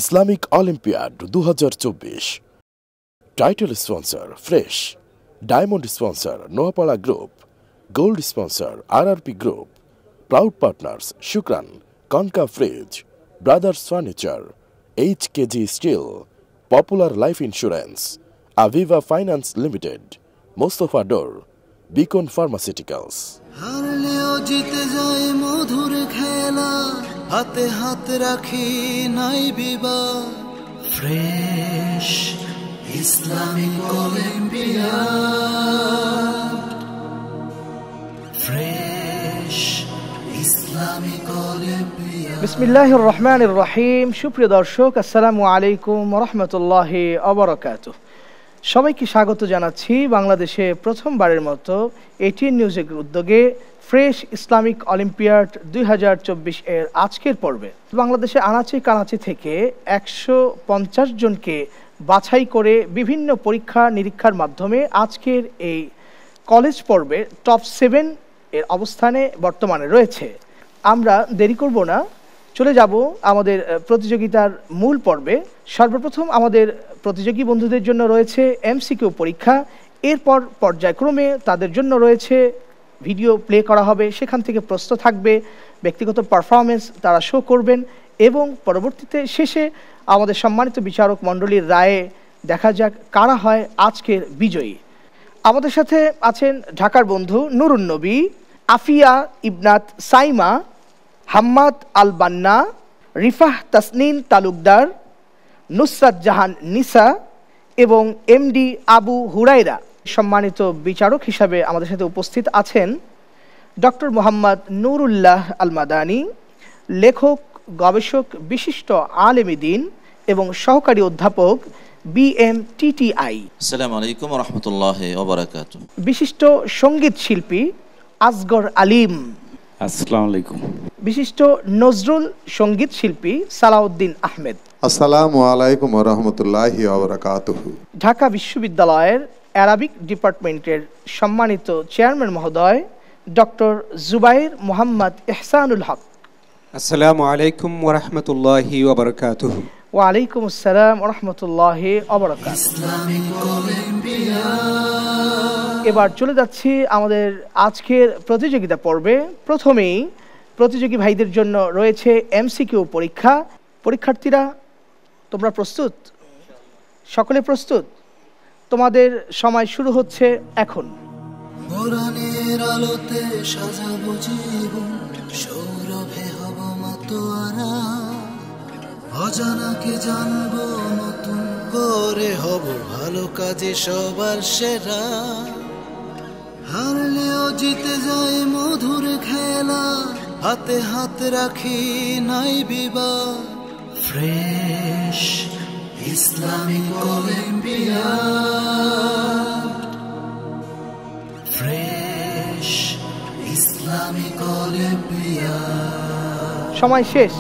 Islamic Olympiad 2024 title sponsor Fresh, diamond sponsor Noapara group, gold sponsor RRP group, proud partners Shukran, Konka fridge, Brothers Furniture, HKG steel, Popular Life Insurance, Aviva Finance Limited, Mostafa door, Beacon Pharmaceuticals. হারলেও জিতে যায় মধুর খেলা, হাতে হাত রাখি নাই বিবাদ। Fresh Islamic Olympiad, Fresh Islamic Olympiad. বিসমিল্লাহির রহমানির রহিম। সুপ্রিয় দর্শক, আসসালামু আলাইকুম ওয়া রাহমাতুল্লাহি ওয়া বারাকাতুহু। সবাইকে স্বাগত জানাচ্ছি বাংলাদেশে প্রথমবারের মতো এটিএন নিউজের উদ্যোগে ফ্রেশ ইসলামিক অলিম্পিয়াড 2024 এর আজকের পর্বে। বাংলাদেশে আনাচে কানাচে থেকে 150 জনকে বাছাই করে বিভিন্ন পরীক্ষা নিরীক্ষার মাধ্যমে আজকের এই কলেজ পর্বে টপ 7 এর অবস্থানে বর্তমানে রয়েছে। আমরা দেরি করব না, চলে যাব আমাদের প্রতিযোগিতার মূল পর্বে। সর্বপ্রথম আমাদের প্রতিযোগী বন্ধুদের জন্য রয়েছে এমসিকিউ পরীক্ষা, এরপর পর্যায়ক্রমে তাদের জন্য রয়েছে ভিডিও প্লে করা হবে, সেখান থেকে প্রশ্ন থাকবে, ব্যক্তিগত পারফরমেন্স তারা শো করবেন এবং পরবর্তীতে শেষে আমাদের সম্মানিত বিচারক মণ্ডলীর রায়ে দেখা যাক কারা হয় আজকের বিজয়ী। আমাদের সাথে আছেন ঢাকার বন্ধু নুরুন নবী, আফিয়া ইবনাত সাইমা, হাম্মাদ আল বান্না, রিফাহ তাসনিন তালুকদার, নুসরাত জাহান নিসা এবং এমডি আবু হুরাইরা। সম্মানিত বিচারক হিসাবে আমাদের সাথে উপস্থিত আছেন ডক্টর মোহাম্মদ নুরুল্লাহ আল মাদানী, লেখক, গবেষক, বিশিষ্ট আলেমে দ্বীন এবং সহকারী অধ্যাপক BMTTI। আসসালামু আলাইকুম ওয়া রাহমাতুল্লাহি ওয়া বারাকাতুহু। বিশিষ্ট সঙ্গীত শিল্পী আসগর আলিম। আসসালামু আলাইকুম। বিশিষ্ট নজরুল সঙ্গীত শিল্পী সালাউদ্দিন আহমেদ। আসসালামু আলাইকুম ওয়া রাহমাতুল্লাহি ওয়া বারাকাতুহু। ঢাকা বিশ্ববিদ্যালয়ের অ্যারাবিক ডিপার্টমেন্টের সম্মানিত চেয়ারম্যান মহোদয় ডক্টর জুবাইর মোহাম্মদ ইহসানুল হক। আসসালামু আলাইকুম ওয়া রাহমাতুল্লাহি ওয়া বারাকাতুহু। ওয়া আলাইকুম আসসালাম ওয়া রাহমাতুল্লাহি ওয়া বারাকাতুহু। এবার চলে যাচ্ছি আমাদের আজকের প্রতিযোগিতা পর্বে। প্রথমেই প্রতিযোগী ভাইদের জন্য রয়েছে এমসিকিউ পরীক্ষা। পরীক্ষার্থীরা তোমরা প্রস্তুত? সকলে প্রস্তুত? তোমাদের সময় শুরু হচ্ছে এখন। কোরআনের আলোতে সাজাবো জীবন, সৌরভে হব মাতোয়ারা, অজানাকে জানবো নতুন করে, হব ভালো কাজে সবার সেরা। হারলেও জিতে যায় মধুর খেলা, হাতে হাত রাখি নাই বিবাদ। Fresh Islamic Olympiad, Fresh Islamic olympiad. সময় শেষ।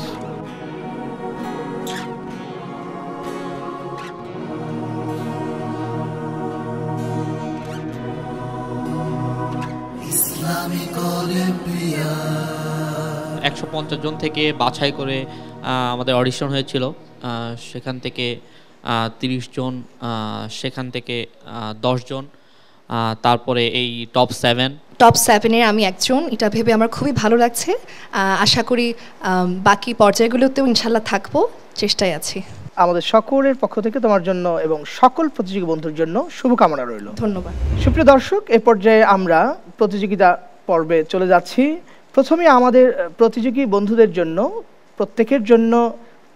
ইসলামিক অলিম্পিয়াড 150 জন থেকে বাছাই করে আমাদের অডিশন হয়েছিল। সেখান থেকে 30 জন, সেখান থেকে 10 জন, তারপরে এই টপ 7-এর আমি একজন। এটা ভেবে আমার খুবই ভালো লাগছে। আশা করি বাকি পর্যায়গুলোতেও ইনশাল্লাহ থাকবো, চেষ্টায় আছি। আমাদের সকলের পক্ষ থেকে তোমার জন্য এবং সকল প্রতিযোগী বন্ধুর জন্য শুভকামনা রইল। ধন্যবাদ। সুপ্রিয় দর্শক, এ পর্যায়ে আমরা প্রতিযোগিতা পর্বে চলে যাচ্ছি। প্রথমে আমাদের প্রতিযোগী বন্ধুদের জন্য প্রত্যেকের জন্য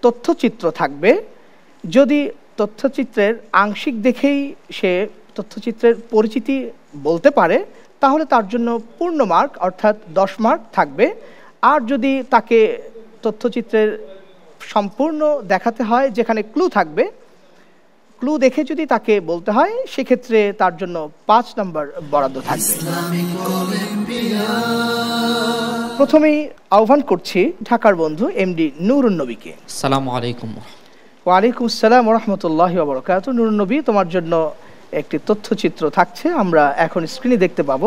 তথ্যচিত্র থাকবে। যদি তথ্যচিত্রের আংশিক দেখেই সে তথ্যচিত্রের পরিচিতি বলতে পারে তাহলে তার জন্য পূর্ণ মার্ক অর্থাৎ 10 মার্ক থাকবে। আর যদি তাকে তথ্যচিত্রের সম্পূর্ণ দেখাতে হয়, যেখানে ক্লু থাকবে, ক্লু দেখে যদি তাকে বলতে হয় সেক্ষেত্রে তার জন্য 5 নম্বর বরাদ্দ থাকবে। প্রথমেই আহ্বান করছি ঢাকার বন্ধু এমডি নুরুন নবীকে। আসসালামু আলাইকুম। ওয়া আলাইকুম আসসালাম ওয়া রাহমাতুল্লাহি ওয়া বারাকাতুহু। নুরুন নবী, তোমার জন্য একটি তথ্যচিত্র থাকছে, আমরা এখন স্ক্রিনে দেখতে পাবো।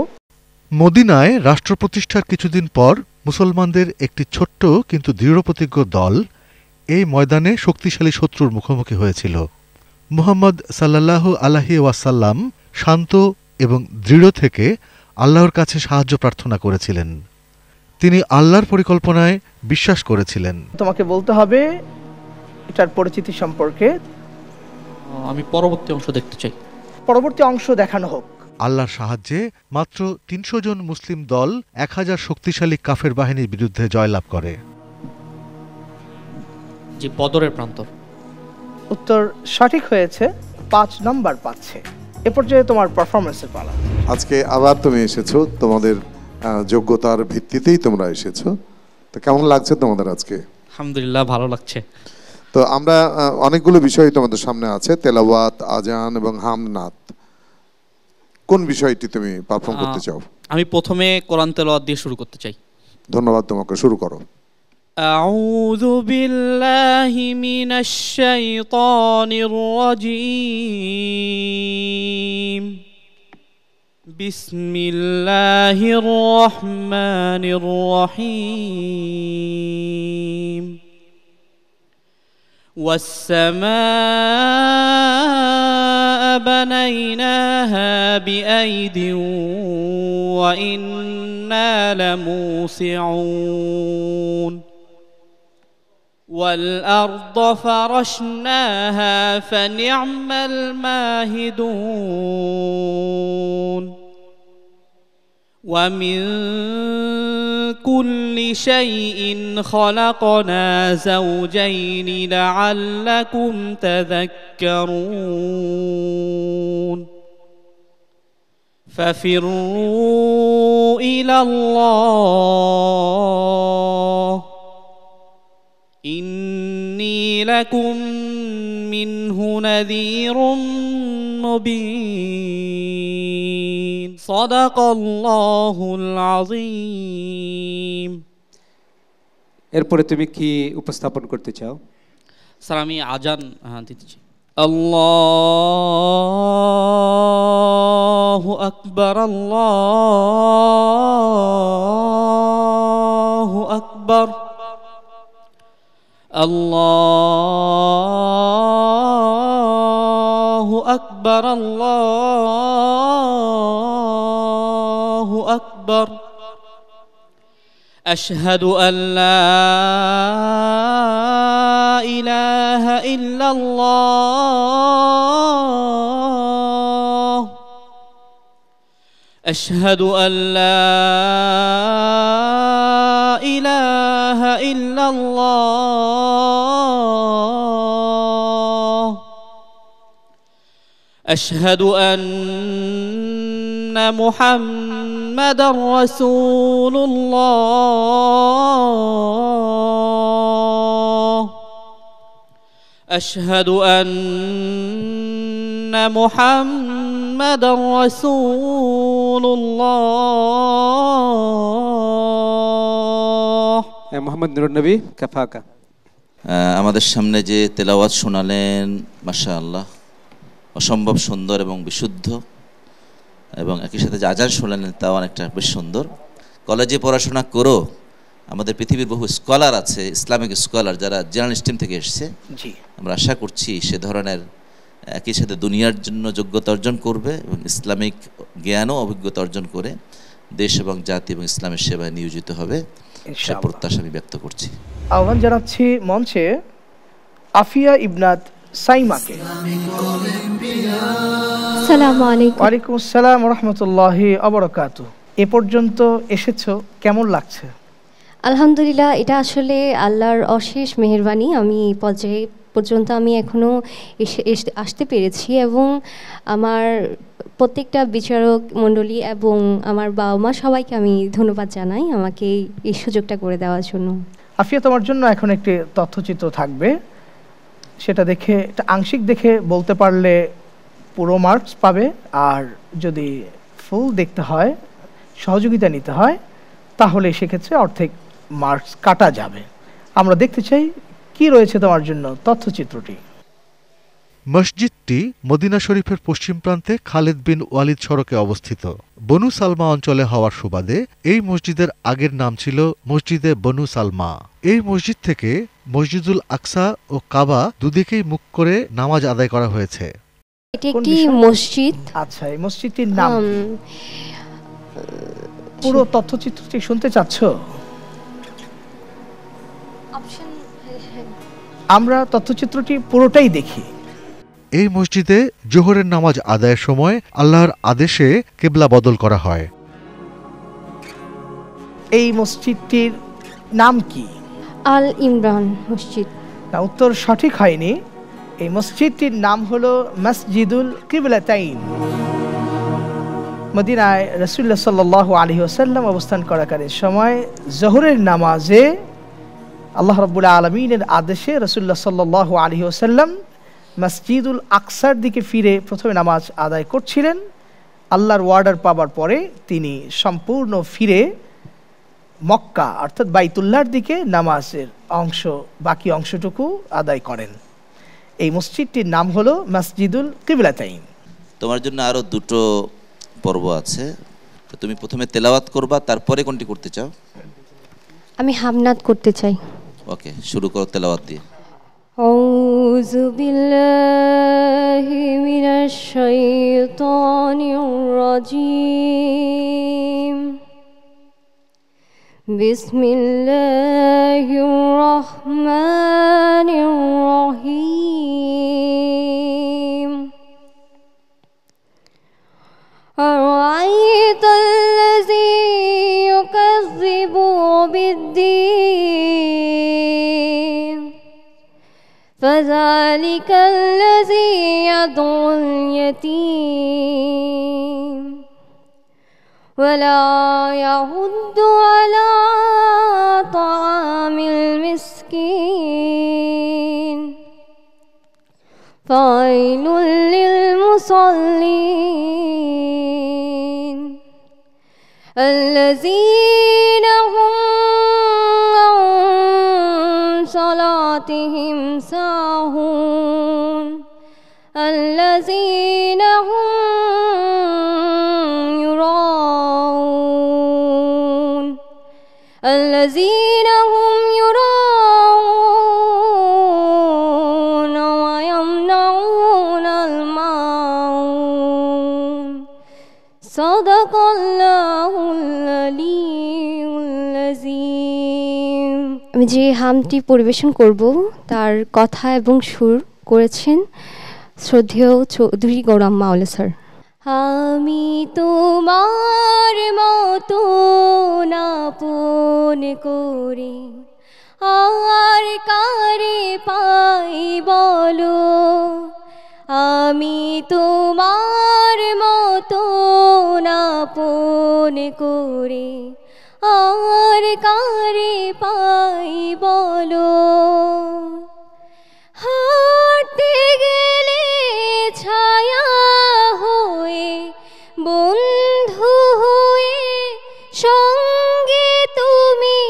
মদিনায় রাষ্ট্র প্রতিষ্ঠার কিছুদিন পর মুসলমানদের একটি ছোট্ট কিন্তু দৃঢ়প্রতিজ্ঞ দল এই ময়দানে শক্তিশালী শত্রুর মুখোমুখি হয়েছিল। মুহাম্মদ সাল্লাল্লাহু আলাইহি ওয়াসাল্লাম শান্ত এবং দৃঢ় থেকে আল্লাহর কাছে সাহায্য প্রার্থনা করেছিলেন। তিনি আল্লাহর পরিকল্পনায় বিশ্বাস করেছিলেন। তোমাকে বলতে হবে এটার পরিচিতি সম্পর্কে। আমি পরবর্তী অংশ দেখতে চাই। পরবর্তী অংশ দেখানো হোক। আল্লাহর সাহায্যে মাত্র ৩০০ জন মুসলিম দল ১,০০০ শক্তিশালী কাফের বাহিনীর বিরুদ্ধে জয়লাভ করে। যে বদরের প্রান্তর। উত্তর সঠিক হয়েছে, ৫ নম্বর পাচ্ছে। এ পর্যায়ে তোমার পারফরমেন্সের পালা। আজকে আবার তুমি এসেছো, তোমাদের যোগ্যতার ভিত্তিতেই তোমরা এসেছো। তো কেমন লাগছে তোমাদের আজকে? আলহামদুলিল্লাহ, ভালো লাগছে। তো আমরা অনেকগুলো বিষয় তোমাদের সামনে আছে, তেলাওয়াত, আজান এবং হামনাত। কোন বিষয়টি তুমি পারফর্ম করতে চাও? আমি প্রথমে কোরআন তেলাওয়াত দিয়ে শুরু করতে চাই। ধন্যবাদ তোমাকে, শুরু করো। আউযু বিল্লাহি মিনাশ শাইতানির রাজীম। বিসমিল্লাহির রহমানির রহিম। والسماء بنيناها بأيد وإنا لموسعون والأرض فرشناها فنعم الماهدون ومن كل شيء خلقنا زوجين لعلكم تذكرون ففروا إلى الله إني لكم منه نذير مبين صدق الله العظيم। এরপরে তুমি কি উপস্থাপন করতে চাও? স্যার আমি আজান দিতে চাই। আল্লাহু আকবার, আল্লাহু আকবার, আল্লাহু আকবার, আল্লাহু আকবার। أشهد أن لا إله إلا الله أشهد أن لا إله إلا الله أشهد أن محمدا رسول الله أشهد أن محمدا رسول الله মোহাম্মদ নুরুন নবী কাফাকা। আমাদের সামনে যে তেলাওয়াত শোনালেন মাশাআল্লাহ অসম্ভব সুন্দর এবং বিশুদ্ধ, এবং একই সাথে যে আজান শোনালেন তাও অনেকটা বেশ সুন্দর। কলেজে পড়াশোনা করো, আমাদের পৃথিবীর বহু স্কলার আছে, ইসলামিক স্কলার যারা জেনারেল স্ট্রিম থেকে এসেছে। আমরা আশা করছি সে ধরনের একই সাথে দুনিয়ার জন্য যোগ্যতা অর্জন করবে এবং ইসলামিক জ্ঞানও অভিজ্ঞতা অর্জন করে দেশ এবং জাতি এবং ইসলামের সেবায় নিয়োজিত হবে, সে প্রত্যাশা আমি ব্যক্ত করছি। আহ্বান জানাচ্ছি মঞ্চে আফিয়া ইবনাত সাইমাকে। আসসালামু আলাইকুম। ওয়ালাইকুম আসসালাম ওয়া রাহমাতুল্লাহি ওয়া বারাকাতুহু। এ পর্যন্ত এসেছো, কেমন লাগছে? আলহামদুলিল্লাহ, এটা আসলে আল্লাহর অশেষ মেহেরবানি। আমি এই পর্যায়ে পর্যন্ত আমি এখনও আসতে পেরেছি এবং আমার প্রত্যেকটা বিচারক মণ্ডলী এবং আমার বাবা মা সবাইকে আমি ধন্যবাদ জানাই আমাকে এই সুযোগটা করে দেওয়ার জন্য। আফিয়া, তোমার জন্য এখন একটি তথ্যচিত্র থাকবে, সেটা দেখে এটা আংশিক দেখে বলতে পারলে পুরো মার্কস পাবে, আর যদি ফুল দেখতে হয়, সহযোগিতা নিতে হয়, তাহলে সেক্ষেত্রে অর্ধেক মার্কস কাটা যাবে। আমরা দেখতে চাই কি রয়েছে তোমার জন্য তথ্যচিত্রটি। মসজিদটি মদিনা শরীফের পশ্চিম প্রান্তে খালেদ বিন ওয়ালিদ সড়কে অবস্থিত। বনু সালমা অঞ্চলে হওয়ার সুবাদে এই মসজিদের আগের নাম ছিল মসজিদে বনু সালমা। এই মসজিদ থেকে মসজিদুল আকসা ও কাবা দুদিকেই মুখ করে নামাজ আদায় করা হয়েছে। এটি একটি মসজিদ। আচ্ছা, এই মসজিদটির নাম পুরো তথ্যচিত্রটি শুনতে চাচ্ছ? আমরা তথ্যচিত্রটি পুরোটাই দেখি। এই মসজিদে জোহরের নামাজ আদায়ের সময় আল্লাহর আদেশে কিবলা বদল করা হয়। এই মসজিদটির নাম কি? আল ইমরান মসজিদ। না, উত্তর সঠিক হয়নি। এই মসজিদটির নাম হলো মসজিদুল কিবলাতাইন। মদিনায় রাসূলুল্লাহ সাল্লাল্লাহু আলাইহি ওয়াসাল্লাম অবস্থান করাকালীন সময় জোহরের নামাজে আল্লাহ রাব্বুল আলামিনের আদেশে রাসূলুল্লাহ সাল্লাল্লাহু আলাইহি ওয়াসাল্লাম মসজিদুল আকসার দিকে ফিরে প্রথমে নামাজ আদায় করছিলেন। আল্লাহর ওয়ার্ডার পাবার পরে তিনি সম্পূর্ণ ফিরে মক্কা অর্থাৎ বাইতুল্লাহর দিকে নামাজের বাকি অংশটুকু আদায় করেন। এই মসজিদটির নাম হলো মসজিদুল কিবলাতাইন। তোমার জন্য আরো দুটো পর্ব আছে, তো তুমি প্রথমে তেলাওয়াত করবা, তারপরে কোনটি করতে চাও? আমি হামনাত করতে চাই। ওকে, শুরু করো তেলাওয়াত দিয়ে। আউযু বিল্লাহি মিনাশ শাইতানির রাজীম। বিসমিল্লাহির রহমানির রহিম। আরাআইতাল্লাযী ইউকাযযিবু বিদ্দীন ফাযালিকাল্লাযী ইয়াদউল ইয়াতীম ওয়ালা ইয়াহুদ্দু আলা তাআমিল মিসকিন ফাওয়াইলুল লিল মুসাল্লিন আল্লাযীনা হুম আন সালাতিহিম সাহুন আল্লাযীনা হুম يراءون الذين هم يراءون ويمنعون الماعون صدق الله العلي العظيم। আমি যে হামটি পরিবেশন করব তার কথা এবং সুর করেছেন শ্রদ্ধেয় চৌধুরী গৌরাম মাওলা স্যার। আমি তোমার মতো আপন করে আর কারে পাই বলো, আমি তোমার মতো আপন করে আর কারে পাই বলো। হাঁটতে গেলে ছায়া হয়ে বন্ধু হয়ে সঙ্গে তুমি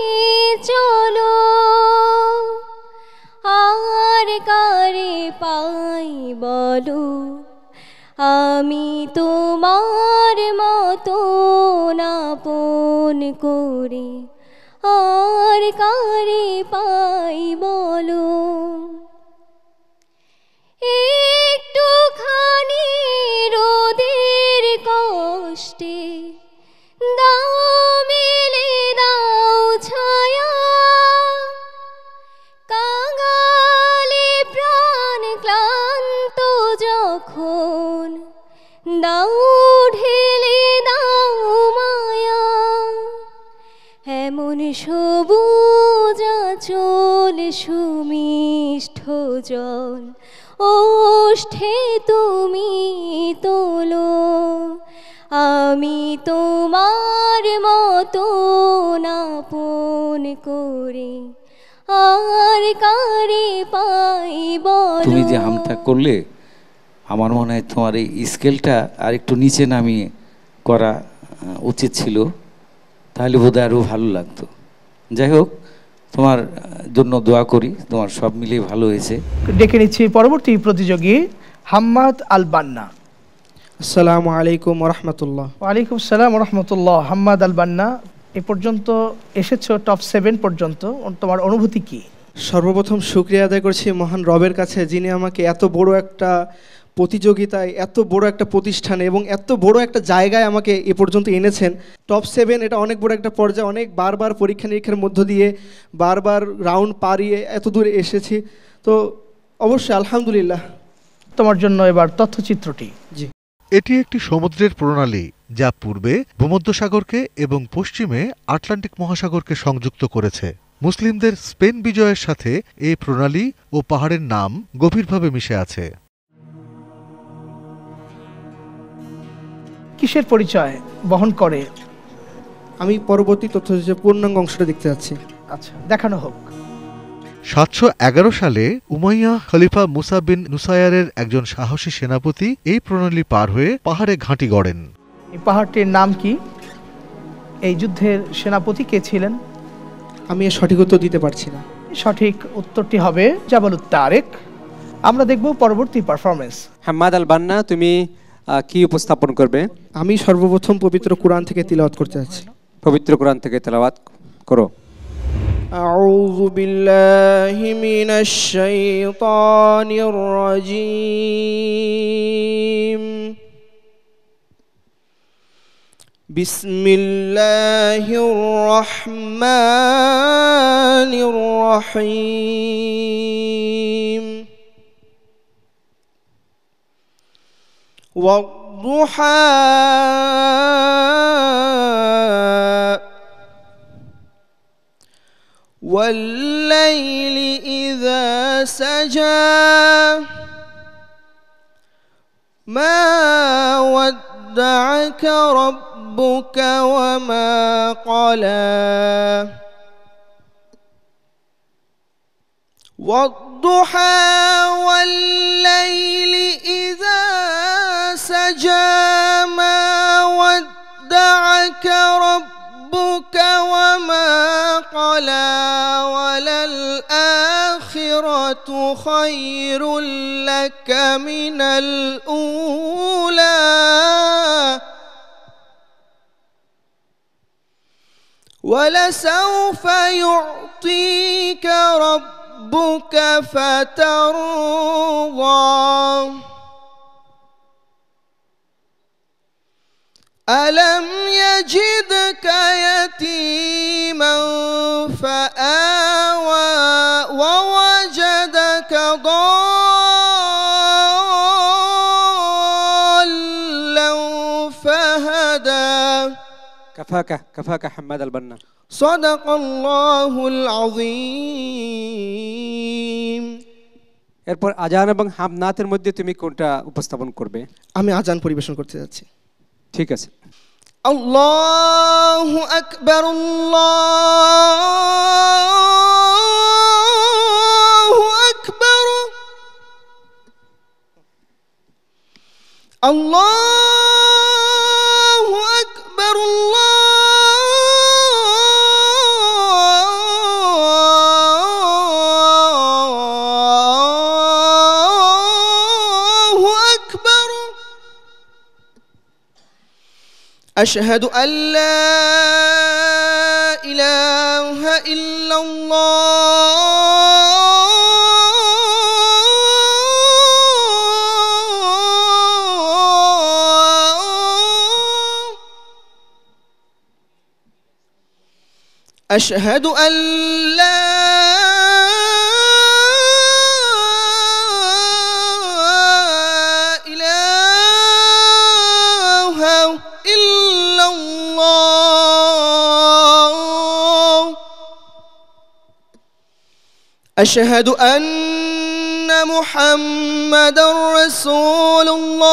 চলো, আর কারে পাই বলো, আমি তোমার মতো আপন করে আর কারে পাই বলো। একটুখানি রোদের কষ্টে দাও মেলে দাও ছায়া, কাঙালে প্রাণ ক্লান্ত যখন দাও ঢেলে দাও মায়া। এমন সবুজ আঁচল সুমিষ্ঠ জল ওষ্ঠে তুমি তোলো, আমি তোমার মতো আপন করে আর কারে পাই বলো। তুমি যে হামটা করলে আমার মনে হয় তোমার এই স্কেলটা আর একটু নিচে নামিয়ে করা উচিত ছিল, তাহলে বোধহয় আরও ভালো লাগতো। যাই হোক, তোমার জন্য দোয়া করি, তোমার সব মিলিয়ে ভালো হয়েছে। ডেকে নিচ্ছি পরবর্তী প্রতিযোগী হাম্মাদ আল বান্না। আসসালামু আলাইকুম রহমতুল্লাহ। ওয়ালাইকুম আসসালাম রহমতুল্লাহ। হাম্মাদ আল বান্না, এ পর্যন্ত এসেছো টপ 7 পর্যন্ত, তোমার অনুভূতি কি? সর্বপ্রথম শুকরিয়া আদায় করছি মহান রবের কাছে, যিনি আমাকে এত বড় একটা প্রতিযোগিতায়, এত বড় একটা প্রতিষ্ঠানে এবং এত বড় একটা জায়গায় আমাকে এ পর্যন্ত এনেছেন। টপ 7 এটা অনেক বড় একটা পর্যায়ে, অনেক বারবার পরীক্ষা নিরীক্ষার মধ্য দিয়ে বারবার রাউন্ড পারিয়ে এত দূরে এসেছি, তো অবশ্যই আলহামদুলিল্লাহ। তোমার জন্য এবার তথ্যচিত্রটি। জি, এটি একটি সমুদ্রের প্রণালী যা পূর্বে ভূমধ্যসাগরকে এবং পশ্চিমে আটলান্টিক মহাসাগরকে সংযুক্ত করেছে। মুসলিমদের স্পেন বিজয়ের সাথে এই প্রণালী ও পাহাড়ের নাম গভীরভাবে মিশে আছে। কিসের পরিচয় বহন করে? আমি পরবর্তী তথ্যচিত্রের পূর্ণাঙ্গ অংশটা দেখতে যাচ্ছি। আচ্ছা, দেখানো হোক। 711 সালে উমাইয়া খলিফা মুসা বিন নুসায়ারের একজন সাহসী সেনাপতি এই প্রণালী পার হয়ে পাহাড়ে ঘাঁটি গড়েন। এই পাহাড়টির নাম কি? এই যুদ্ধের সেনাপতি কে ছিলেন? আমি এর সঠিক উত্তর দিতে পারছি না। সঠিক উত্তরটি হবে জাবালুত তারেক। আমরা দেখব পরবর্তী পারফরমেন্স। হাম্মাদ আল বান্না, তুমি কি উপস্থাপন করবে? আমি সর্বপ্রথম পবিত্র কুরআন থেকে তিলাওয়াত করতে যাচ্ছি। পবিত্র কুরআন থেকে তেলাওয়াত করো। আউযু বিল্লাহি মিনাশ শাইতানির রাজীম। বিসমিল্লাহির রহমানির রহিম। والضحى والليل إذا سجى ما ودعك ربك وما قلى والضحى والليل إذا سجى ما ودعك ربك وما قلى وللآخرة خير لك من الأولى ولسوف يعطيك ربك فترضى ألم يجدك يتيما فآوى ووجدك ضالا فهدى كفاك حماد البنا। صدق الله العظيم। এরপর আজান এবং হামনাতের মধ্যে তুমি কোনটা উপস্থাপন করবে? আমি আজান পরিবেশন করতে যাচ্ছি। ঠিক আছে। আল্লাহু আকবার, আল্লাহু আকবার, আল্লাহু আকবার, আল্লাহু আকবার। أشهد أن لا إله إلا الله أشهد أن لا أشهد أن محمدا رسول الله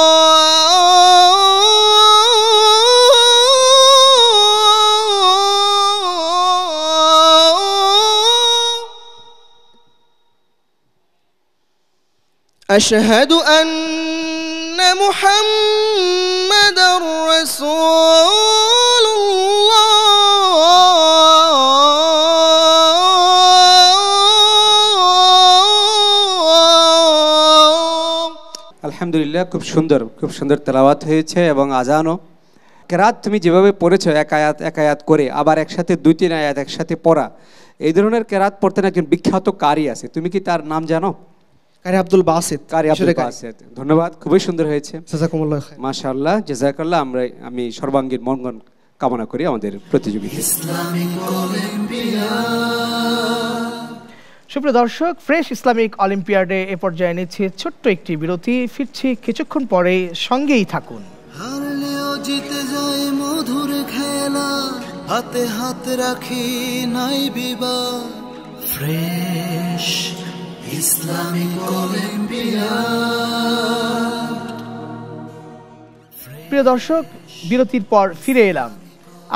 أشهد أن محمدا رسول الله আলহামদুলিল্লাহ, খুব সুন্দর তেলাওয়াত হয়েছে এবং আজানও। কেরাত তুমি যেভাবে পড়েছো, এক আয়াত করে আবার একসাথে 2-3 আয়াত একসাথে পড়া, এই ধরনের কেরাত পড়তেন একজন বিখ্যাত কারি আছে, তুমি কি তার নাম জানো? কারি আব্দুল বাসিত। ধন্যবাদ, খুবই সুন্দর হয়েছে, জাযাকুমুল্লাহ খাইর। মাশাআল্লাহ, জাযাকাল্লাহ। আমি সর্বাঙ্গীন মঙ্গল কামনা করি আমাদের প্রতিযোগিতা। সুপ্রিয় দর্শক, ফ্রেশ ইসলামিক অলিম্পিয়াডে এ পর্যায়ে নিচ্ছে ছোট্ট একটি বিরতি। ফিরছি কিছুক্ষণ পরে, সঙ্গেই থাকুন। হারলেও জিতে যায় মধুর খেলা, হাতে হাত রাখি নাই বিবাদ। Fresh Islamic olympiad. প্রিয় দর্শক, বিরতির পর ফিরে এলাম।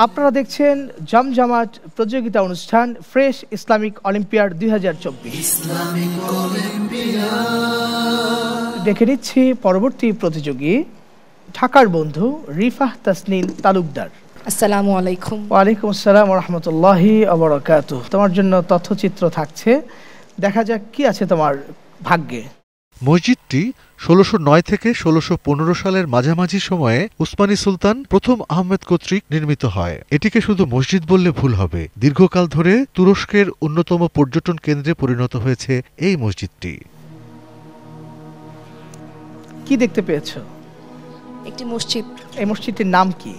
আপনারা দেখছেন জমজমাট প্রতিযোগিতা অনুষ্ঠান ফ্রেশ ইসলামিক অলিম্পিয়াড 2024। দেখে নিচ্ছি পরবর্তী প্রতিযোগী, ঢাকার বন্ধু রিফাহ তাসনিন তালুকদার। আসসালামু আলাইকুম। ওয়ালাইকুম আসসালাম ওয়া রাহমাতুল্লাহি ওয়া বারাকাতুহু। তোমার জন্য তথ্যচিত্র থাকছে, দেখা যাক কি আছে তোমার ভাগ্যে। মসজিদটি 1609 থেকে 1615 সালের মাঝামাঝি সময়ে উসমানী সুলতান প্রথম আহমেদ কর্তৃক নির্মিত হয়। এটিকে শুধু মসজিদ বললে ভুল হবে, দীর্ঘকাল ধরে তুরস্কের অন্যতম পর্যটন কেন্দ্রে পরিণত হয়েছে এই মসজিদটি। কি দেখতে পেয়েছো? একটি মসজিদ। এই মসজিদটির নাম কি?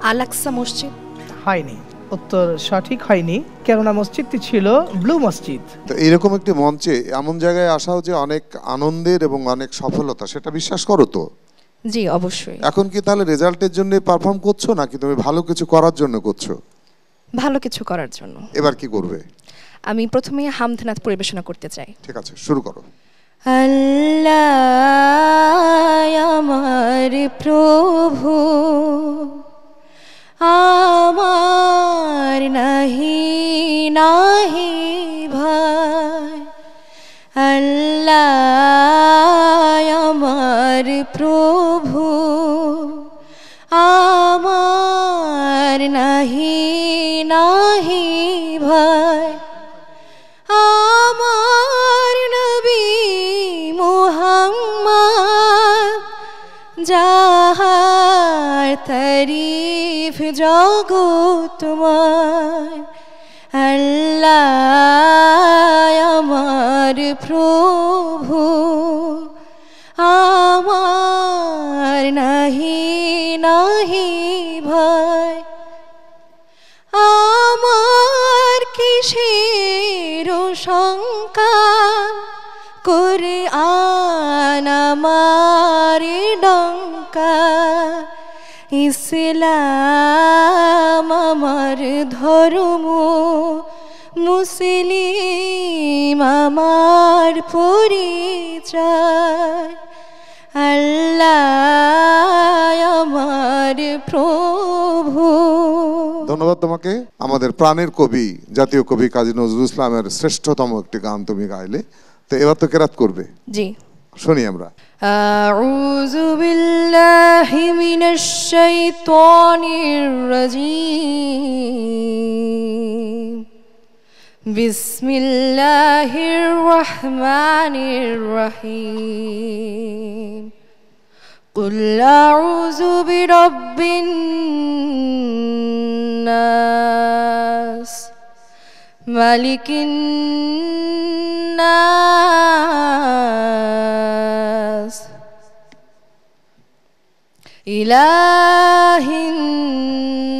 আল-আকসা মসজিদ। হয়নি, উত্তর সঠিক হয়নি, কেননা মসজিদটি ছিল ব্লু মসজিদ। তো এরকম একটি মঞ্চে এমন জায়গায় আসাও যে অনেক আনন্দের এবং অনেক সফলতা, সেটা বিশ্বাস করো তো? জি, অবশ্যই। এখন কি তাহলে রেজাল্টের জন্য পারফর্ম করছো, নাকি তুমি ভালো কিছু করার জন্য করছো? ভালো কিছু করার জন্য। এবার কি করবে? আমি প্রথমে হামদনাথ পরিবেশনা করতে চাই। ঠিক আছে, শুরু করো। আল্লাহ আমার প্রভু, আমার নাহি নাহি ভাই। আল্লাহ আমার প্রভু, আমার নাহি নাহি ভাই। আমার নবী মুহাম্মদ, যাহার তারিফ জগৎময়। আল্লাহ আমার প্রভু, আমার নাহি নাহি ভাই। আমার কিসের শঙ্কা, কুরআন আমার ডঙ্কা। ইসলাম আমার ধর্ম, মুসলিম আমার পরিচয়। আল্লাহ আমার প্রভু। ধন্যবাদ তোমাকে। আমাদের প্রাণের কবি, জাতীয় কবি কাজী নজরুল ইসলামের শ্রেষ্ঠতম একটি গান তুমি গাইলে, তো এবার তো কেরাত করবে। জি, শুনি আমরা। আউযু বিল্লাহি মিনাশ শাইতানির রাজীম। বিসমিল্লাহির রহমানির রহিম। কুল আউযু বিরাব্বিন নাস, মালিকিন নাস, ইলাহিন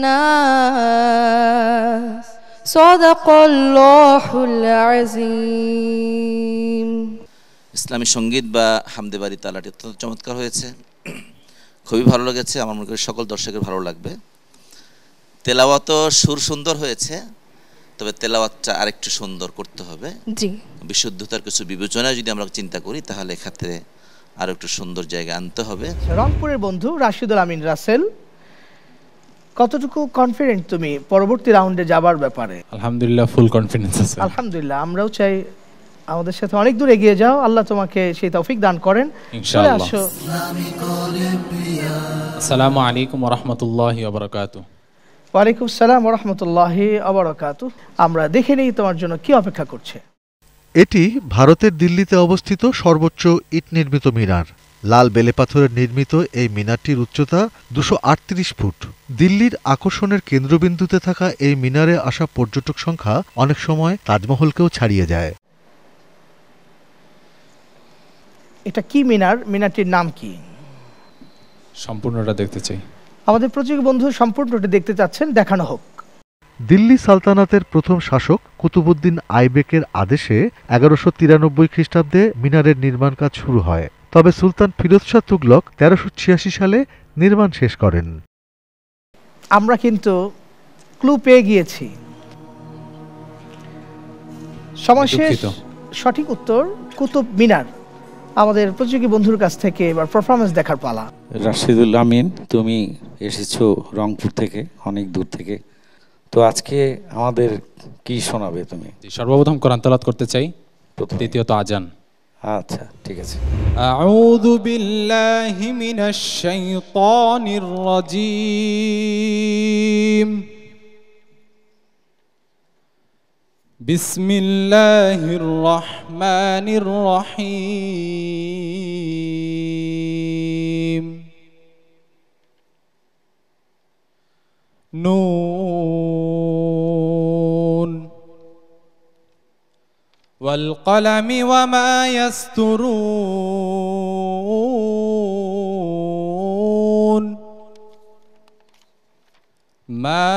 নাস। সাদাকাল্লাহুল আযীম। ইসলামী সঙ্গীত বা হামদে বাড়ি তালাটি অত্যন্ত চমৎকার হয়েছে, খুবই ভালো লেগেছে। আমার মনে করি সকল দর্শকের ভালো লাগবে। তেলাওয়াতও সুর সুন্দর হয়েছে, তবে তেলাওয়াতটা আরেকটু সুন্দর করতে হবে। জি, বিশুদ্ধতার কিছু বিবেচনা যদি আমরা চিন্তা করি, তাহলে ক্ষেত্রে আরো একটু সুন্দর জায়গা আনতে হবে। রংপুরের বন্ধু রাশিদুল আমিন রাসেল, কতটুকু কনফিডেন্ট তুমি পরবর্তী রাউন্ডে যাবার ব্যাপারে? আলহামদুলিল্লাহ, ফুল কনফিডেন্স আছে। আলহামদুলিল্লাহ, আমরাও চাই আমাদের সাথে অনেক দূর এগিয়ে যাও, আল্লাহ তোমাকে সেই তৌফিক দান করেন। ইনশাআল্লাহ। আসসালামু আলাইকুম ওয়া রাহমাতুল্লাহি ওয়া বারাকাতুহু। ওয়ালাইকুম আসসালাম ওয়া রাহমাতুল্লাহি ওয়া বারাকাতুহু। আমরা দেখে নেই তোমার জন্য কি অপেক্ষা করছে। এটি ভারতের দিল্লিতে অবস্থিত সর্বোচ্চ ইট নির্মিত মিনার। লাল বেলে পাথরের নির্মিত এই মিনারটির উচ্চতা 238 ফুট। দিল্লির আকর্ষণের কেন্দ্রবিন্দুতে থাকা এই মিনারে আসা পর্যটক সংখ্যা অনেক সময় তাজমহলকেও ছাড়িয়ে যায়। এটা কি মিনার? মিনারটির নাম কি? সম্পূর্ণটা দেখতে চাই। আমাদের প্রতিযোগী বন্ধু সম্পূর্ণটা দেখতে চাচ্ছেন, দেখানো হোক। দিল্লি সালতানাতের প্রথম শাসক কুতুবউদ্দিন আইবেকের আদেশে 1193 খ্রিস্টাব্দে মিনারের নির্মাণ কাজ শুরু হয়। তবে সুলতান ফিরোজ শাহ তুগলক 1386 সালে নির্মাণ শেষ করেন। আমরা কিন্তু ক্লু পেয়ে গিয়েছি। সময় শেষ। সঠিক উত্তর কুতুব মিনার। আমাদের প্রতিযোগী বন্ধুর কাছ থেকে এবার পারফরমেন্স দেখার পালা। রাশিদুল আমিন, তুমি এসেছো রংপুর থেকে, অনেক দূর থেকে, তো আজকে আমাদের কি শোনাবে তুমি? সর্বপ্রথম কোরআন তেলাওয়াত করতে চাই, দ্বিতীয়ত আজান। আচ্ছা, ঠিক আছে। আউযু বিল্লাহি মিনাশ শাইতানির রাজীম। বিসমিল্লাহির রহমানির রহিম। নুন ওয়াল কলামি ওয়া মা ইয়াসতুরুন। মা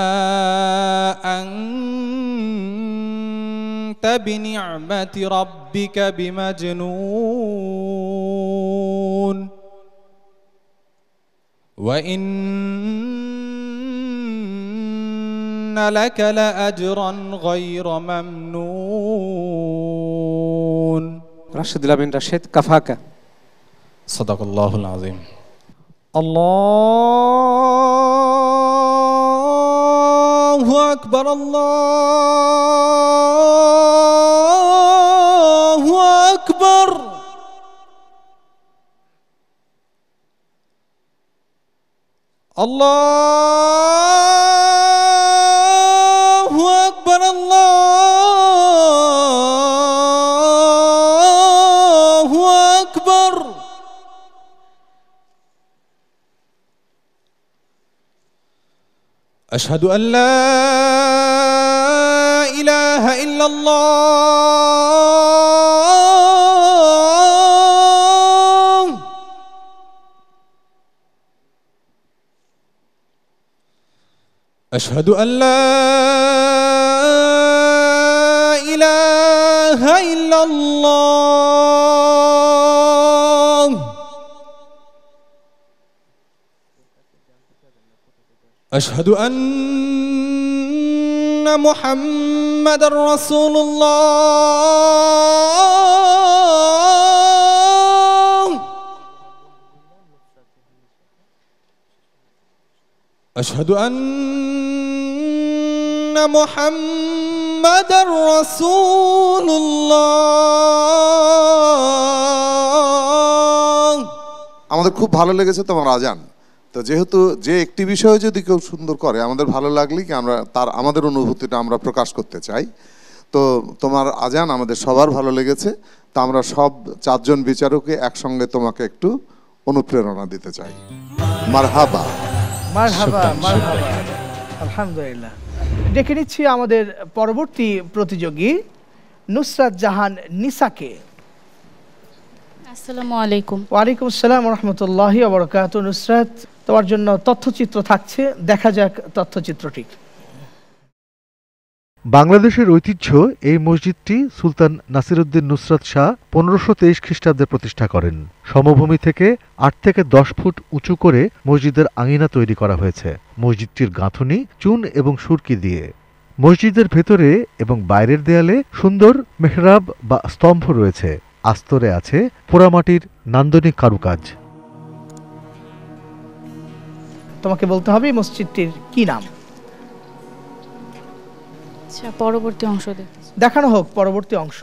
আনতা বিনি'মাতি রাব্বিকা বিমাজনুন। ওয়া ইন্না লাকা লাআজরান গায়রা মামনুন। রাশিদুল আমিন রাশেদ, কাফাকা। সাদাকাল্লাহুল আযীম। আল্লাহু আকবার, আল্লাহু আকবার। আল্লাহু আকবার, আল্লাহু আকবার। আশহাদু আন লা ইলাহা ইল্লাল্লাহ। আশহাদু আন লা ইলাহা ইল্লাল্লাহ। আশহাদু আন্না মুহাম্মাদার রাসূলুল্লাহ। আশহাদু আন্না মুহাম্মাদার রাসূলুল্লাহ। আমাদের খুব ভালো লেগেছে তোমার আজান। তো যেহেতু যে একটি বিষয় যদি কেউ সুন্দর করে আমাদের ভালো লাগলেই কি আমরা আমাদের অনুভূতিটা আমরা প্রকাশ করতে চাই। তো তোমার আজান আমাদের সবার ভালো লেগেছে। তা আমরা সব 4 জন বিচারককে একসঙ্গে তোমাকে একটু অনুপ্রেরণা দিতে চাই। মারহাবা, মারহাবা, মারহাবা। আলহামদুলিল্লাহ। ডেকে নিচ্ছি আমাদের পরবর্তী প্রতিযোগী নুসরাত জাহান নিসাকে। আসসালামু আলাইকুম। ওয়ালাইকুম আসসালাম ওয়া রাহমাতুল্লাহি ওয়া বারাকাতুহু। নুসরাত, তোমার জন্য তথ্যচিত্র থাকছে, দেখা যাক তথ্যচিত্রটি। বাংলাদেশের ঐতিহ্য এই মসজিদটি সুলতান নাসিরউদ্দিন নুসরাত শাহ 1523 খ্রিস্টাব্দে প্রতিষ্ঠা করেন। সমভূমি থেকে 8 থেকে 10 ফুট উঁচু করে মসজিদের আঙিনা তৈরি করা হয়েছে। মসজিদটির গাঁথুনি চুন এবং সুরকি দিয়ে। মসজিদের ভেতরে এবং বাইরের দেয়ালে সুন্দর মেহরাব বা স্তম্ভ রয়েছে। আস্তরে আছে পোড়ামাটির নান্দনিক কারুকাজ। তোমাকে বলতে হবে মসজিদটির কি নাম। আচ্ছা, পরবর্তী অংশ দেখানো হোক। পরবর্তী অংশ।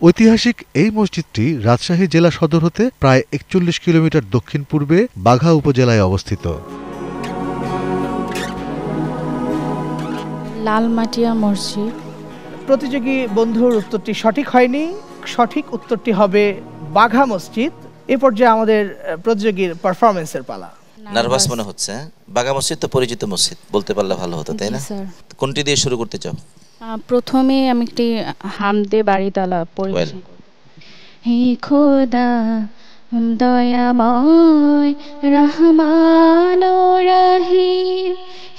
ঐতিহাসিক এই মসজিদটি রাজশাহী জেলা সদর হতে প্রায় 41 কিলোমিটার দক্ষিণ পূর্বে বাঘা উপজেলায় অবস্থিত। লালমাটিয়া মসজিদ। প্রতিযোগী বন্ধুর উত্তরটি সঠিক হয়নি, সঠিক উত্তরটি হবে বাঘা মসজিদ। এ পর্যায়ে আমাদের প্রতিযোগীর পারফরমেন্সের পালা। নার্ভাস মনে হচ্ছে। বাঘা মসজিদ তো পরিচিত মসজিদ, বলতে পারলে ভালো হতো, তাই না? কোনটি দিয়ে শুরু করতে চাও? প্রথমে আমি একটি হামদে বাড়িতালা পড়েছি। হে খোদা দয়াময় রহমান রহিম,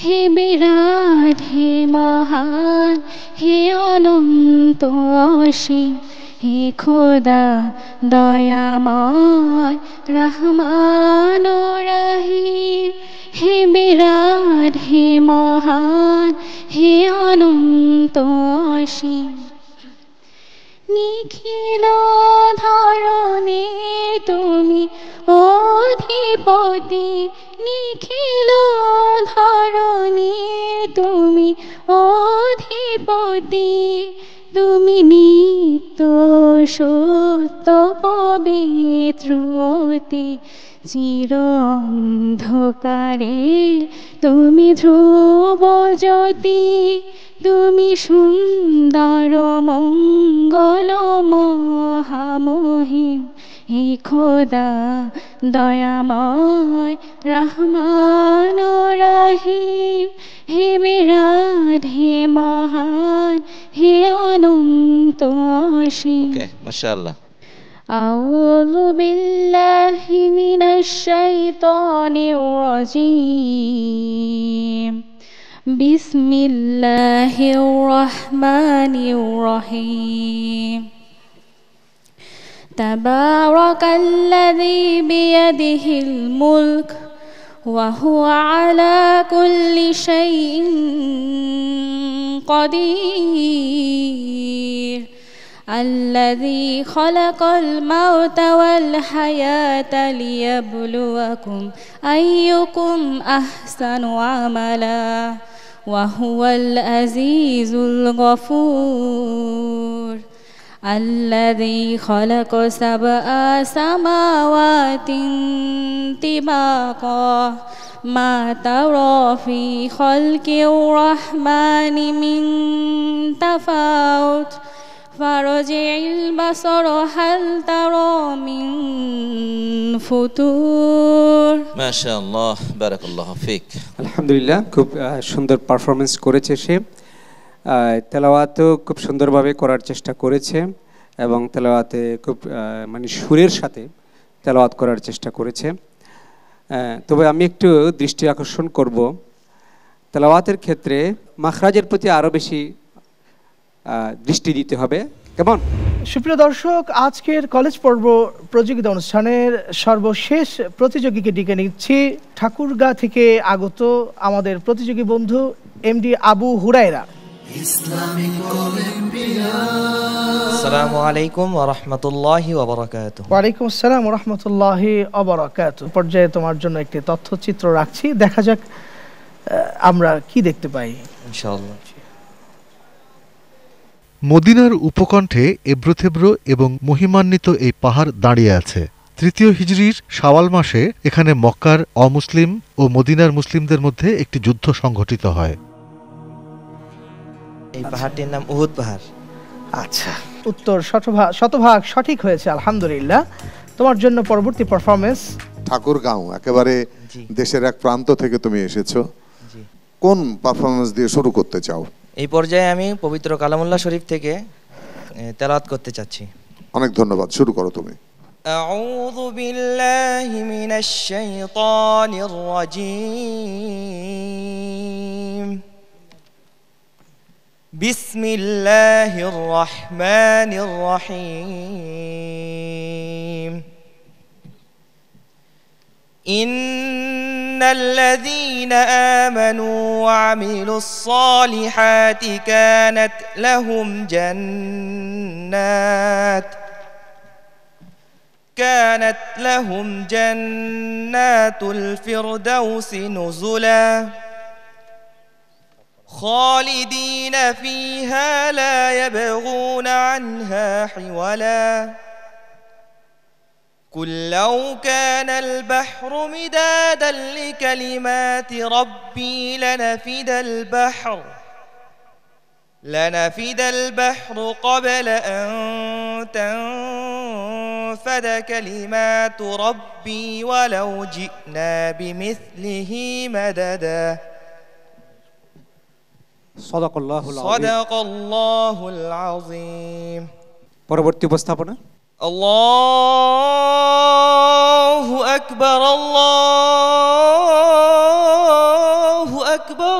হে বিরাট, হে মহান, হে অনন্ত অসীম। হে খোদা দয়াময় রহমান রহিম, হে বিরাট, হে মহান, হে অনন্ত অসীম। নিখিল ধরণী তুমি অধিপতি, নিখিল ধরণী তুমি অধিপতি। তুমি নিত্য সত্য পবিত্রতি, চির অন্ধকারে তুমি ধ্রুব জ্যোতি। তুমি সুন্দর মঙ্গল মহামহিম। হে খোদা দয়াময় রহমান রহিম, হে বিরাট, হে মহান, হে অনন্ত অসীম। মাশাআল্লাহ। আউযু বিল্লাহি মিনাশ শাইতানির রাজীম। বিসমিল্লাহির রহমানির রহিম। তাবারাকাল্লাযী বিয়াদিহিল মুলক ওয়া হুয়া আলা কুল্লি শাইইন কাদির। الذي خلق الموت والحياة ليبلوكم أيكم أحسن عملا وهو العزيز الغفور. الذي خلق 7 سماوات طباقا ما ترى في خلق الرحمن من تفاوت فارجع البصر هل ترى من ফুতুর। মাশাআল্লাহ, বারাকাল্লাহু ফিক। আলহামদুলিল্লাহ, খুব সুন্দর পারফরমেন্স করেছে সে। তেলাওয়াতও খুব সুন্দরভাবে করার চেষ্টা করেছে এবং তেলাওয়াতে খুব মানে সুরের সাথে তেলাওয়াত করার চেষ্টা করেছে। তবে আমি একটু দৃষ্টি আকর্ষণ করব, তেলাওয়াতের ক্ষেত্রে মাখরাজের প্রতি আরও বেশি দৃষ্টি দিতে হবে। কেমন? সুপ্রিয় দর্শক, আজকের কলেজ পর্ব প্রতিযোগিতা অনুষ্ঠানের সর্বশেষ প্রতিযোগীকে ডেকে নিচ্ছি ঠাকুরগাঁ থেকে আগত আমাদের প্রতিযোগী বন্ধু এমডি আবু হুরায়রা। আসসালামু আলাইকুম ওয়া রাহমাতুল্লাহি ওয়া বারাকাতুহু। ওয়া আলাইকুম আসসালাম ওয়া রাহমাতুল্লাহি ওয়া বারাকাতুহু। পর্যায়ে তোমার জন্য একটি তথ্যচিত্র রাখছি, দেখা যাক আমরা কি দেখতে পাই ইনশাআল্লাহ। মদিনার উপকণ্ঠে এব্রোথেব্রো এবং মহিমান্বিত এই পাহাড় দাঁড়িয়ে আছে। 3য় হিজরির শাওয়াল মাসে এখানে মক্কার অমুসলিম ও মদিনার মুসলিমদের মধ্যে একটি যুদ্ধ সংঘটিত হয়। এই পাহাড়টির নাম উহুদ পাহাড়। আচ্ছা, উত্তর শতভাগ সঠিক হয়েছে, আলহামদুলিল্লাহ। তোমার জন্য পরবর্তী পারফরমেন্স। ঠাকুরগাঁও একেবারে দেশের এক প্রান্ত থেকে তুমি এসেছো, কোন পারফরমেন্স দিয়ে শুরু করতে চাও? এই পর্যায়ে আমি পবিত্র কালামুল্লাহ শরীফ থেকে তেলাওয়াত করতে চাচ্ছি। অনেক ধন্যবাদ, শুরু করো তুমি। আউযু বিল্লাহি মিনাশ শাইতানির রাজীম। বিসমিল্লাহির রহমানির রহিম। إن الذين آمنوا وعملوا الصالحات كانت لهم جنات الفردوس نزلا خالدين فيها لا يبغون عنها حولا قل لو كان البحر مدادا لكلمات ربي لنفد البحر لنفد البحر قبل أن تنفد كلمات ربي ولو جئنا بمثله مددا صدق الله العظيم صدق الله العظيم পরবর্তী উপস্থাপনা الله أكبر الله أكبر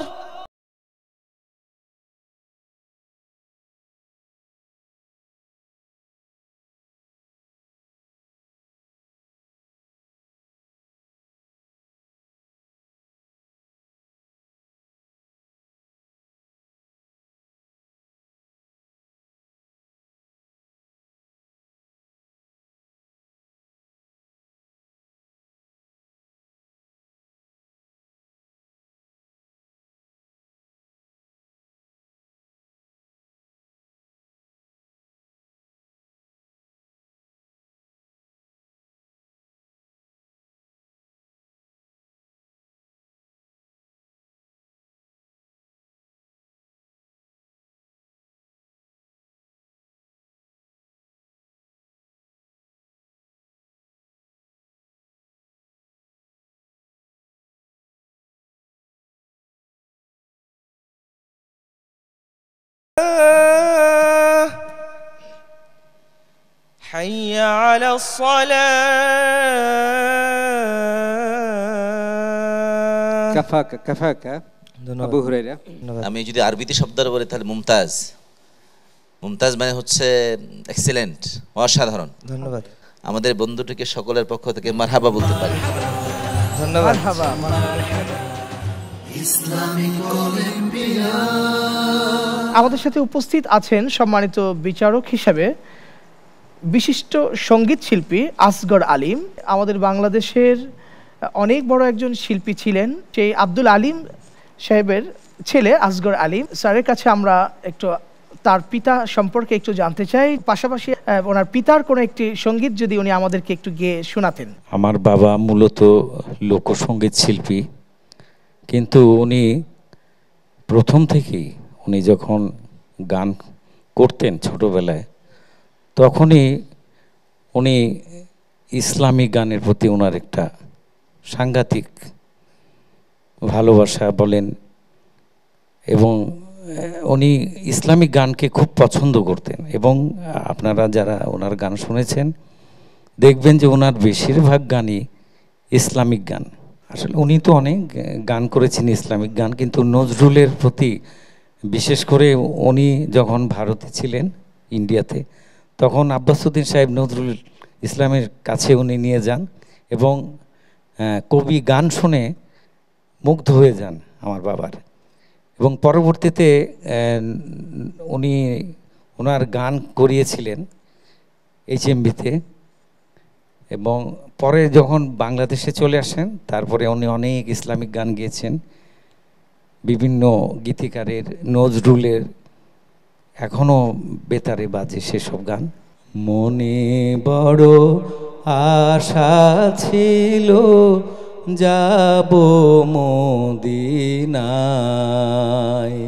حي على الصلاة كفاك كفاك আবু হুরায়রা আমি যদি আরবিতে শব্দ বলি তাহলে মুমতাজ মুমতাজ মানে হচ্ছে এক্সিলেন্ট অসাধারণ ধন্যবাদ আমাদের বন্ধুটিকে সকলের পক্ষ থেকে মারহাবা বলতে পারি ধন্যবাদ মারহাবা ইসলামিক অলিম্পিয়াড আমাদের সাথে উপস্থিত আছেন সম্মানিত বিচারক হিসেবে বিশিষ্ট সঙ্গীত শিল্পী আসগর আলিম আমাদের বাংলাদেশের অনেক বড় একজন শিল্পী ছিলেন সেই আব্দুল আলিম সাহেবের ছেলে আসগর আলিম স্যারের কাছে আমরা একটু তার পিতা সম্পর্কে একটু জানতে চাই পাশাপাশি ওনার পিতার কোনো একটি সঙ্গীত যদি উনি আমাদেরকে একটু গেয়ে শোনাতেন আমার বাবা মূলত লোকসঙ্গীত শিল্পী কিন্তু উনি প্রথম থেকেই উনি যখন গান করতেন ছোটবেলায় তখনই উনি ইসলামিক গানের প্রতি ওনার একটা সাংঘাতিক ভালোবাসা বলেন এবং উনি ইসলামিক গানকে খুব পছন্দ করতেন এবং আপনারা যারা ওনার গান শুনেছেন দেখবেন যে ওনার বেশিরভাগ গানই ইসলামিক গান আসলে উনি তো অনেক গান করেছেন ইসলামিক গান কিন্তু নজরুলের প্রতি বিশেষ করে উনি যখন ভারতে ছিলেন ইন্ডিয়াতে তখন আব্বাসউদ্দিন সাহেব নজরুল ইসলামের কাছে উনি নিয়ে যান এবং কবি গান শুনে মুগ্ধ হয়ে যান আমার বাবার এবং পরবর্তীতে উনি ওনার গান করিয়েছিলেন HMV-তে এবং পরে যখন বাংলাদেশে চলে আসেন তারপরে উনি অনেক ইসলামিক গান গেয়েছেন বিভিন্ন গীতিকারের নজরুলের এখনো বেতারে বাজে সেসব গান মনে বড় আশা ছিল যাব মদিনায়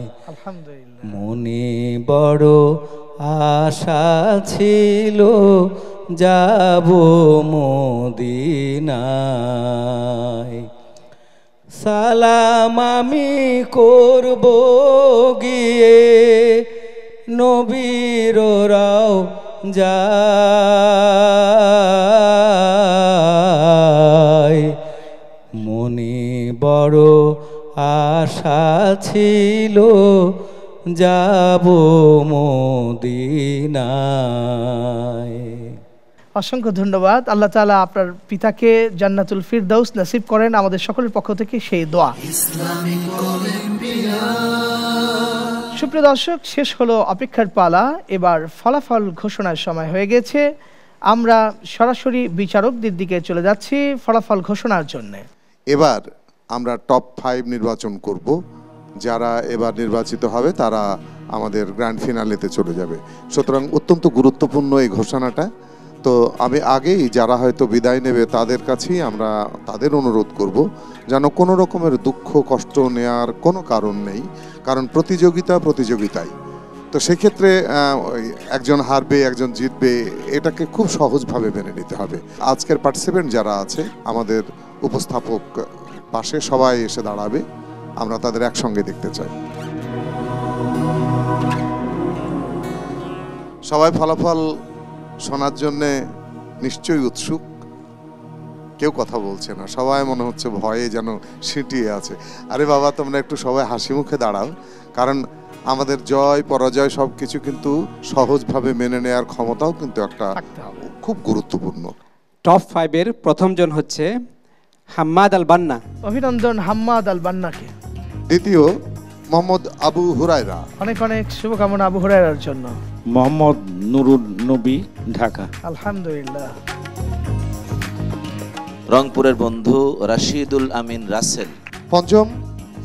মনে বড় আশা ছিল যাব মদিনায় সালাম আমি করব গিয়ে নবীর রাও যায় মনে বড় আশা ছিল যাব মদিনায় অসংখ্য ধন্যবাদ আল্লাহ তাআলা আপনার পিতাকে জান্নাতুল ফিরদাউস নসিব করেন আমাদের সকলের পক্ষ থেকে সেই দোয়া ইসলামিক অলিম্পিয়াড সুপ্রিয় দর্শক শেষ হলো অপেক্ষার পালা এবার ফলাফল ঘোষণার সময় হয়ে গেছে আমরা সরাসরি বিচারকদের দিকে চলে যাচ্ছি ফলাফল ঘোষণার জন্য এবার আমরা টপ 5 নির্বাচন করব যারা এবার নির্বাচিত হবে তারা আমাদের গ্র্যান্ড ফিনালেতে চলে যাবে সুতরাং অত্যন্ত গুরুত্বপূর্ণ এই ঘোষণাটা তো আমি আগেই যারা হয়তো বিদায় নেবে তাদের কাছেই আমরা তাদের অনুরোধ করব যেন কোনো রকমের দুঃখ কষ্ট নেয়ার কোনো কারণ নেই কারণ প্রতিযোগিতাই তো সেক্ষেত্রে একজন হারবে একজন জিতবে এটাকে খুব সহজভাবে মেনে নিতে হবে। আজকের পার্টিসিপেন্ট যারা আছে আমাদের উপস্থাপক পাশে সবাই এসে দাঁড়াবে, আমরা তাদের একসঙ্গে দেখতে চাই। সবাই ফলাফল শোনার জন্যে নিশ্চয়ই উৎসুক, কেউ কথা বলছে না, সবাই মনে হচ্ছে ভয়ে যেন সিটিয়ে আছে। আরে বাবা, তোমরা একটু সবাই হাসি মুখে দাঁড়াও, কারণ আমাদের জয় পরাজয় সব কিছু কিন্তু সহজভাবে মেনে নেওয়ার ক্ষমতাও কিন্তু একটা খুব গুরুত্বপূর্ণ। টপ 5 এর প্রথম জন হচ্ছে হাম্মাদ আল বান্না। অভিনন্দন হাম্মাদ আল বান্নাকে। দ্বিতীয় মোহাম্মদ আবু হুরায়রা। অনেক অনেক শুভকামনা আবু হুরায়রার জন্য। মোহাম্মদ নুরুল নবী, ঢাকা। আলহামদুলিল্লাহ। রংপুরের বন্ধু রাশিদুল আমিন রাসেল। পঞ্চম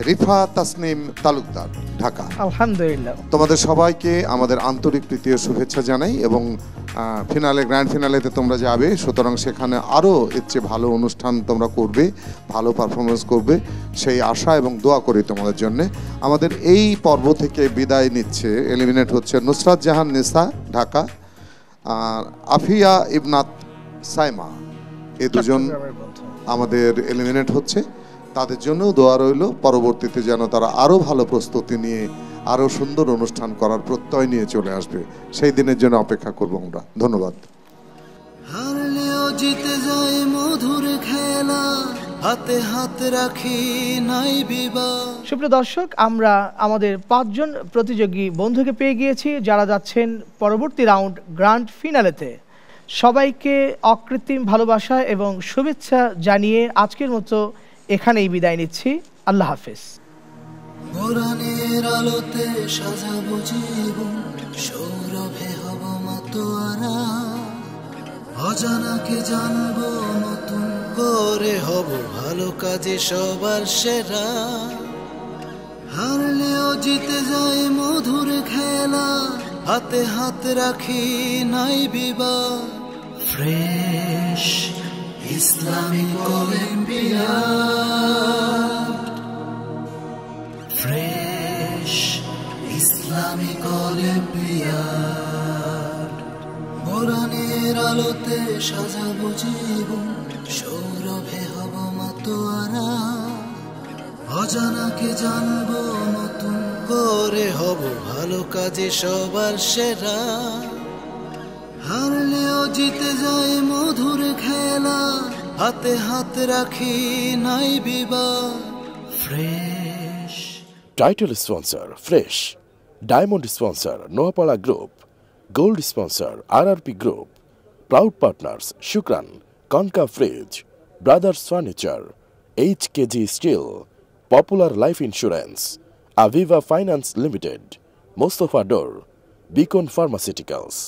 রিফা তাসনিম তালুকদার, ঢাকা। আলহামদুলিল্লাহ। তোমাদের সবাইকে আমাদের আন্তরিক প্রীতি ও শুভেচ্ছা জানাই, এবং ফিনালে গ্র্যান্ড ফিনালেতে তোমরা যাবে, সুতরাং সেখানে আরও এর চেয়ে ভালো অনুষ্ঠান তোমরা করবে, ভালো পারফরমেন্স করবে সেই আশা এবং দোয়া করি তোমাদের জন্য। আমাদের এই পর্ব থেকে বিদায় নিচ্ছে, এলিমিনেট হচ্ছে নুসরাত জাহান নিসা, ঢাকা, আর আফিয়া ইবনাত সাইমা, এই দুজন আমাদের এলিমিনেট হচ্ছে। তাদের জন্যও দোয়া রইল, পরবর্তীতে যেন তারা আরও ভালো প্রস্তুতি নিয়ে আরও সুন্দর অনুষ্ঠান করার প্রত্যয় নিয়ে চলে আসবে, সেই দিনের জন্য অপেক্ষা করবো আমরা। ধন্যবাদ। হারলেও জিতে যায় মধুর খেলা, হাতে হাত রাখি নাই বিবাদ। সুপ্রিয় দর্শক, আমরা আমাদের 5 জন প্রতিযোগী বন্ধুকে পেয়ে গিয়েছি যারা যাচ্ছেন পরবর্তী রাউন্ড গ্র্যান্ড ফিনালেতে। সবাইকে অকৃত্রিম ভালোবাসা এবং শুভেচ্ছা জানিয়ে আজকের মতো এখানেই বিদায় নিচ্ছি। আল্লাহ হাফেজ। কোরআনের আলোতে সাজাবো জীবন, সৌরভে হব মাতোয়ারা, অজানাকে জানবো নতুন করে, হব ভালো কাজে সবার সেরা। হারলেও জিতে যায় মধুর খেলা, হাতে হাত রাখি নাই বিবাদ। Fresh Islamic Olympiad, Fresh Islamic olympiad. কোরআনের আলোতে সাজাবো জীবন, সৌরভে হব মাতোয়ারা, অজানাকে জানবো নতুন করে, হব ভালো কাজে সবার সেরা। হারলেও জিতে যায় মধুর খেলা, হাতে হাত রাখি নাই বিবাদ। Fresh title sponsor Fresh, diamond sponsor Noapara group, gold sponsor RRP group, proud partners Shukran, Konka fridge, Brothers Furniture, HKG steel, Popular Life Insurance, Aviva Finance Limited, Mostafa door, Beacon pharmaceuticals.